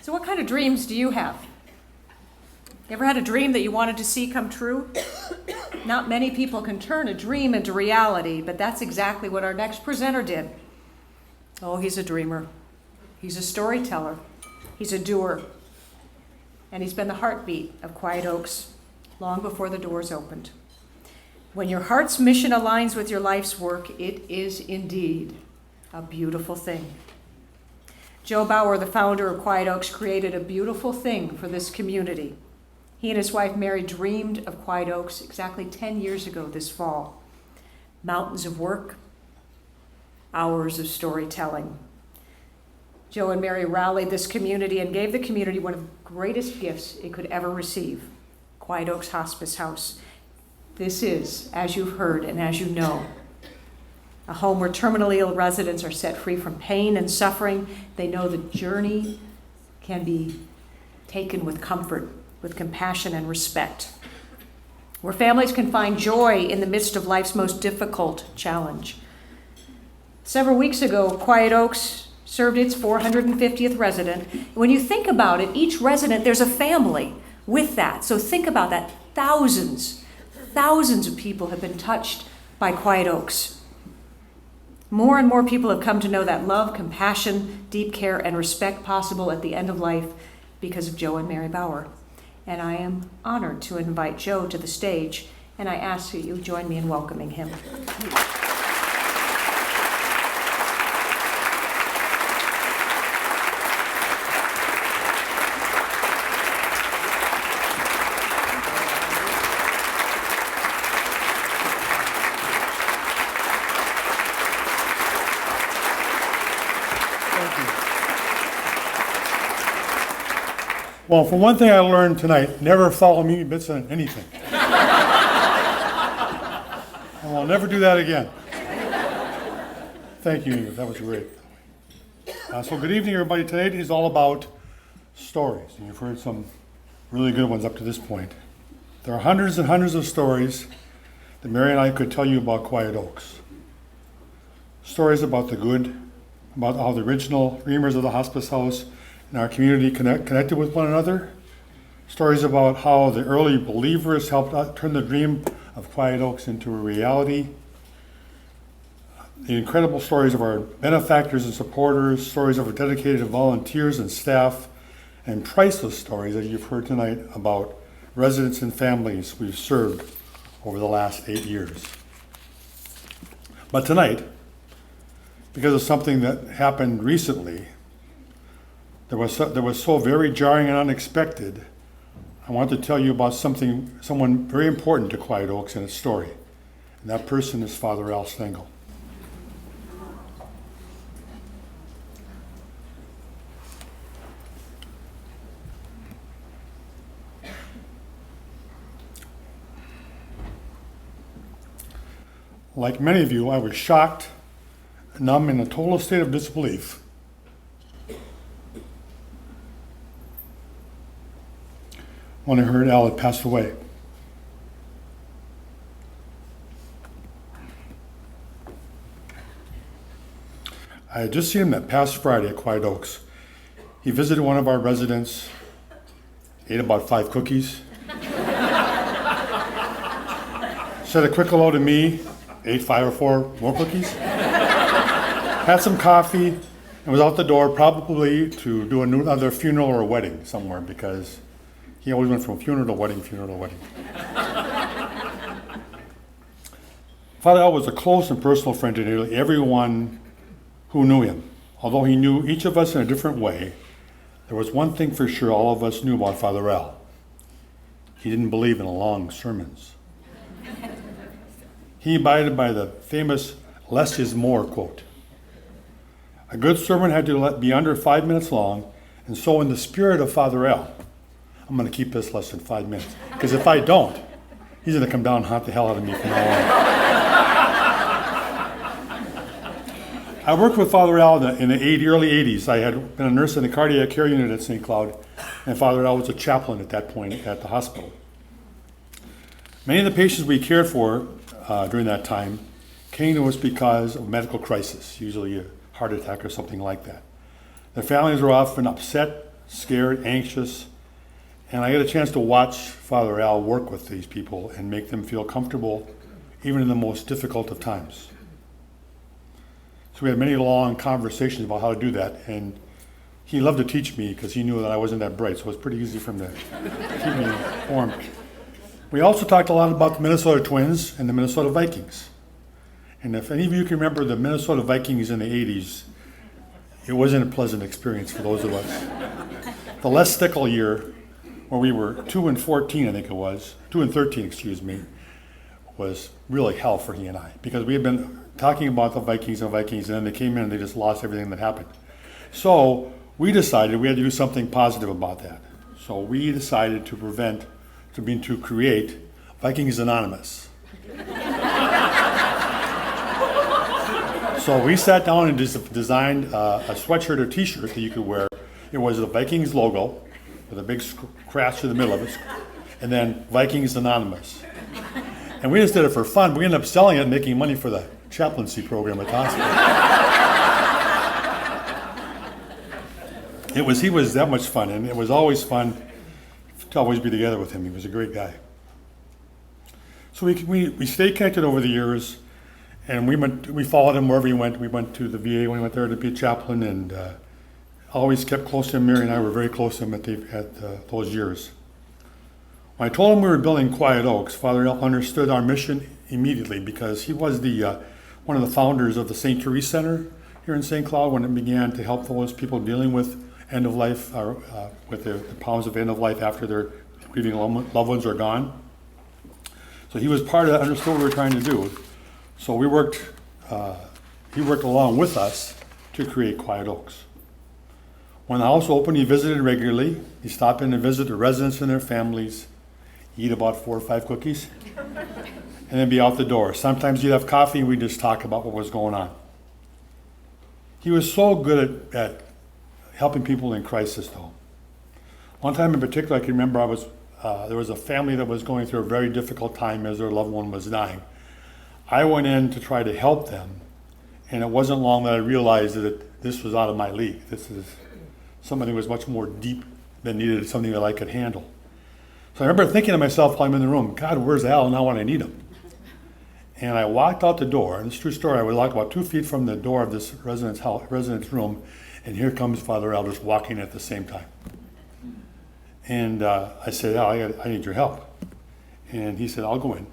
So what kind of dreams do you have? You ever had a dream that you wanted to see come true? Not many people can turn a dream into reality, but that's exactly what our next presenter did. Oh, he's a dreamer. He's a storyteller. He's a doer. And he's been the heartbeat of Quiet Oaks long before the doors opened. When your heart's mission aligns with your life's work, it is indeed a beautiful thing. Joe Bauer, the founder of Quiet Oaks, created a beautiful thing for this community. He and his wife Mary dreamed of Quiet Oaks exactly 10 years ago this fall. Mountains of work, hours of storytelling. Joe and Mary rallied this community and gave the community one of the greatest gifts it could ever receive, Quiet Oaks Hospice House. This is, as you've heard and as you know, a home where terminally ill residents are set free from pain and suffering. They know the journey can be taken with comfort, with compassion and respect. Where families can find joy in the midst of life's most difficult challenge. Several weeks ago, Quiet Oaks served its 450th resident. When you think about it, each resident, there's a family with that. So think about that. Thousands of people have been touched by Quiet Oaks. More and more people have come to know that love, compassion, deep care, and respect possible at the end of life because of Joe and Mary Bauer. And I am honored to invite Joe to the stage, and I ask that you join me in welcoming him. Well, for one thing I learned tonight, never follow me bits on anything. And I'll never do that again. Thank you, that was great. So good evening, everybody. Tonight is all about stories. And you've heard some really good ones up to this point. There are hundreds and hundreds of stories that Mary and I could tell you about Quiet Oaks. Stories about the good, about how the original dreamers of the hospice house and our community connected with one another. Stories about how the early believers helped turn the dream of Quiet Oaks into a reality. The incredible stories of our benefactors and supporters, stories of our dedicated volunteers and staff, and priceless stories that you've heard tonight about residents and families we've served over the last 8 years. But tonight, because of something that happened recently, that was so very jarring and unexpected, I want to tell you about someone very important to Quiet Oaks and its story. And that person is Father Al Stengel. Like many of you, I was shocked, numb, in a total state of disbelief when I heard Al had passed away. I had just seen him that past Friday at Quiet Oaks. He visited one of our residents, ate about 5 cookies, said a quick hello to me, ate 5 or 4 more cookies, had some coffee, and was out the door probably to do another funeral or a wedding somewhere, because he always went from funeral to wedding, funeral to wedding. Father Al was a close and personal friend to nearly everyone who knew him. Although he knew each of us in a different way, there was one thing for sure all of us knew about Father Al. He didn't believe in long sermons. He abided by the famous "less is more" quote. A good sermon had to be under 5 minutes long, and so in the spirit of Father Al, I'm going to keep this less than 5 minutes, because if I don't, he's going to come down and haunt the hell out of me from now on. I worked with Father Al in the early 80s. I had been a nurse in the cardiac care unit at St. Cloud, and Father Al was a chaplain at that point at the hospital. Many of the patients we cared for during that time came to us because of medical crisis, usually a heart attack or something like that. Their families were often upset, scared, anxious, and I get a chance to watch Father Al work with these people and make them feel comfortable even in the most difficult of times. So we had many long conversations about how to do that, and he loved to teach me because he knew that I wasn't that bright, so it was pretty easy for him to keep me informed. We also talked a lot about the Minnesota Twins and the Minnesota Vikings. And if any of you can remember the Minnesota Vikings in the 80s, it wasn't a pleasant experience for those of us. The Les Stickle year, where we were 2-14, I think it was, 2-13, excuse me, was really hell for he and I, because we had been talking about the Vikings, and then they came in and they just lost everything that happened. So we decided we had to do something positive about that. So we decided to create Vikings Anonymous. So we sat down and designed a sweatshirt or t-shirt that you could wear. It was the Vikings logo with a big crash in the middle of it, and then Vikings Anonymous. And we just did it for fun. We ended up selling it and making money for the chaplaincy program at the hospital. He was that much fun, and it was always fun to always be together with him. He was a great guy. So we stayed connected over the years, and we followed him wherever he went. We went to the VA when he went there to be a chaplain, and always kept close to him. Mary and I were very close to him at those years. When I told him we were building Quiet Oaks, Father Al understood our mission immediately, because he was one of the founders of the St. Therese Center here in St. Cloud when it began to help those people dealing with end of life, with the problems of end of life after their grieving loved ones are gone. So he was part of that, understood what we were trying to do. So he worked along with us to create Quiet Oaks. When the house opened, he visited regularly. He stopped in to visit the residents and their families, eat about 4 or 5 cookies, and then be out the door. Sometimes he'd have coffee and we'd just talk about what was going on. He was so good at helping people in crisis, though. One time in particular, I can remember there was a family that was going through a very difficult time as their loved one was dying. I went in to try to help them, and it wasn't long that I realized that this was out of my league. This is somebody who was much more deep than needed something that I could handle. So I remember thinking to myself while I'm in the room, God, where's Al now when I need him? And I walked out the door, and it's a true story. I was walked about 2 feet from the door of this resident's room, and here comes Father Al just walking at the same time. And I said, Al, I need your help. And he said, I'll go in.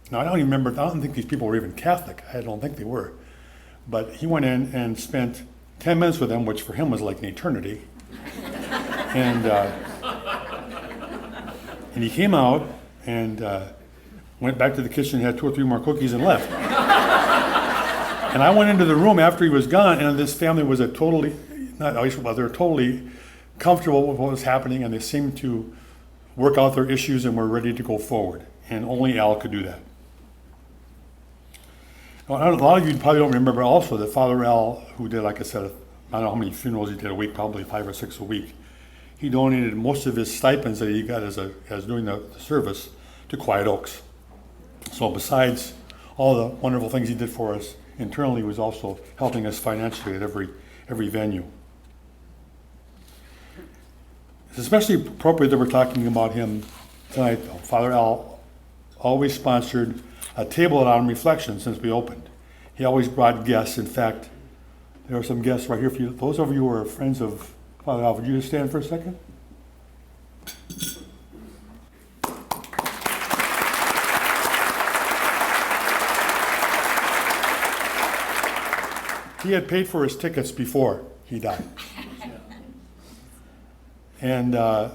Now, I don't think these people were even Catholic. I don't think they were. But he went in and spent 10 minutes with them, which for him was like an eternity. And he came out and went back to the kitchen, had 2 or 3 more cookies, and left. And I went into the room after he was gone, and this family was they were totally comfortable with what was happening, and they seemed to work out their issues and were ready to go forward. And only Al could do that. Now, a lot of you probably don't remember also that Father Al, who did, like I said, I don't know how many funerals he did a week, probably 5 or 6 a week, he donated most of his stipends that he got as doing the service to Quiet Oaks. So besides all the wonderful things he did for us internally, he was also helping us financially at every venue. It's especially appropriate that we're talking about him tonight, though. Father Al always sponsored a table at On Reflection since we opened. He always brought guests. In fact, there are some guests right here for you. Those of you who are friends of Father Al, would you just stand for a second? He had paid for his tickets before he died. And so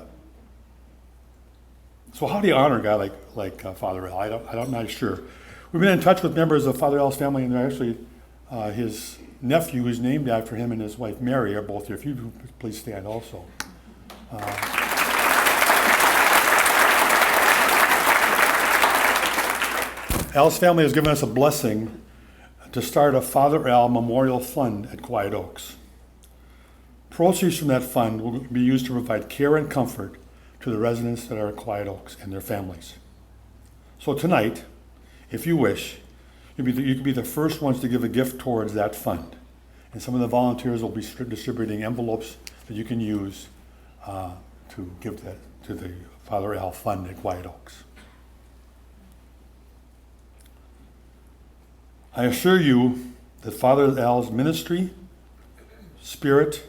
how do you honor a guy like Father Al? I'm not sure. We've been in touch with members of Father Al's family, and actually his nephew is named after him, and his wife Mary are both here. If you would please stand also. Al's family has given us a blessing to start a Father Al Memorial Fund at Quiet Oaks. Proceeds from that fund will be used to provide care and comfort to the residents that are at Quiet Oaks and their families. So tonight, if you wish, you could be the first ones to give a gift towards that fund. And some of the volunteers will be distributing envelopes that you can use to give that to the Father Al Fund at Quiet Oaks. I assure you that Father Al's ministry, spirit,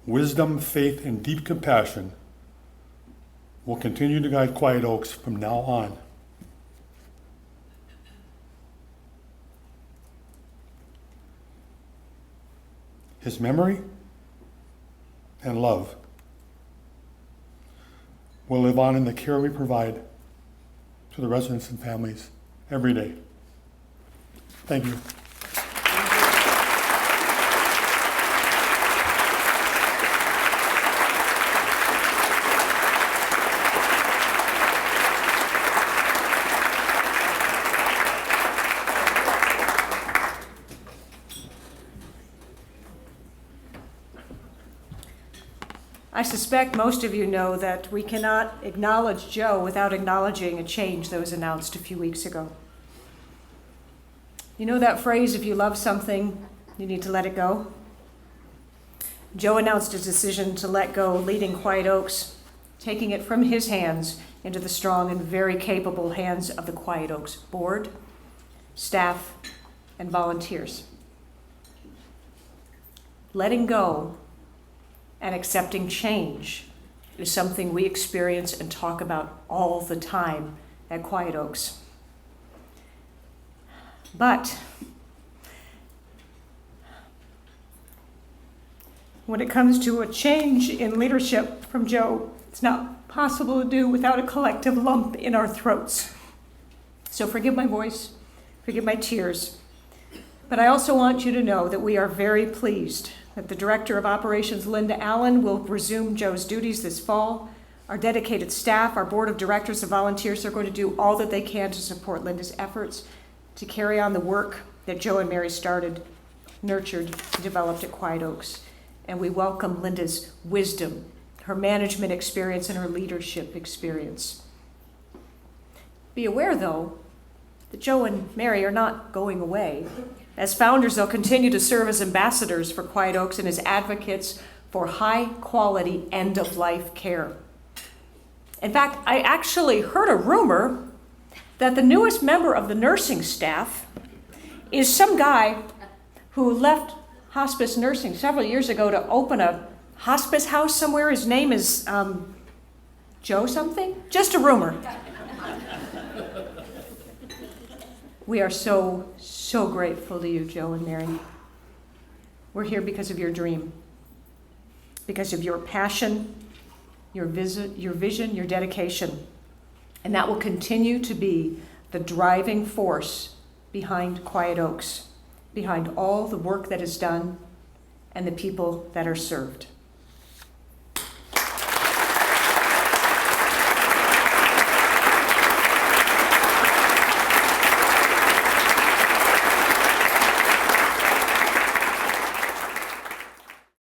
wisdom, faith, and deep compassion will continue to guide Quiet Oaks from now on. His memory and love will live on in the care we provide to the residents and families every day. Thank you. I suspect most of you know that we cannot acknowledge Joe without acknowledging a change that was announced a few weeks ago. You know that phrase, if you love something, you need to let it go? Joe announced his decision to let go, leading Quiet Oaks, taking it from his hands into the strong and very capable hands of the Quiet Oaks board, staff, and volunteers. Letting go and accepting change is something we experience and talk about all the time at Quiet Oaks. But when it comes to a change in leadership from Joe, it's not possible to do without a collective lump in our throats. So forgive my voice, forgive my tears, but I also want you to know that we are very pleased that the Director of Operations, Linda Allen, will resume Joe's duties this fall. Our dedicated staff, our board of directors and volunteers are going to do all that they can to support Linda's efforts to carry on the work that Joe and Mary started, nurtured, and developed at Quiet Oaks. And we welcome Linda's wisdom, her management experience, and her leadership experience. Be aware, though, that Joe and Mary are not going away. As founders, they'll continue to serve as ambassadors for Quiet Oaks and as advocates for high-quality end-of-life care. In fact, I actually heard a rumor that the newest member of the nursing staff is some guy who left hospice nursing several years ago to open a hospice house somewhere. His name is Joe something? Just a rumor. We are so grateful to you, Joe and Mary. We're here because of your dream, because of your passion, your vision, your dedication. And that will continue to be the driving force behind Quiet Oaks, behind all the work that is done and the people that are served.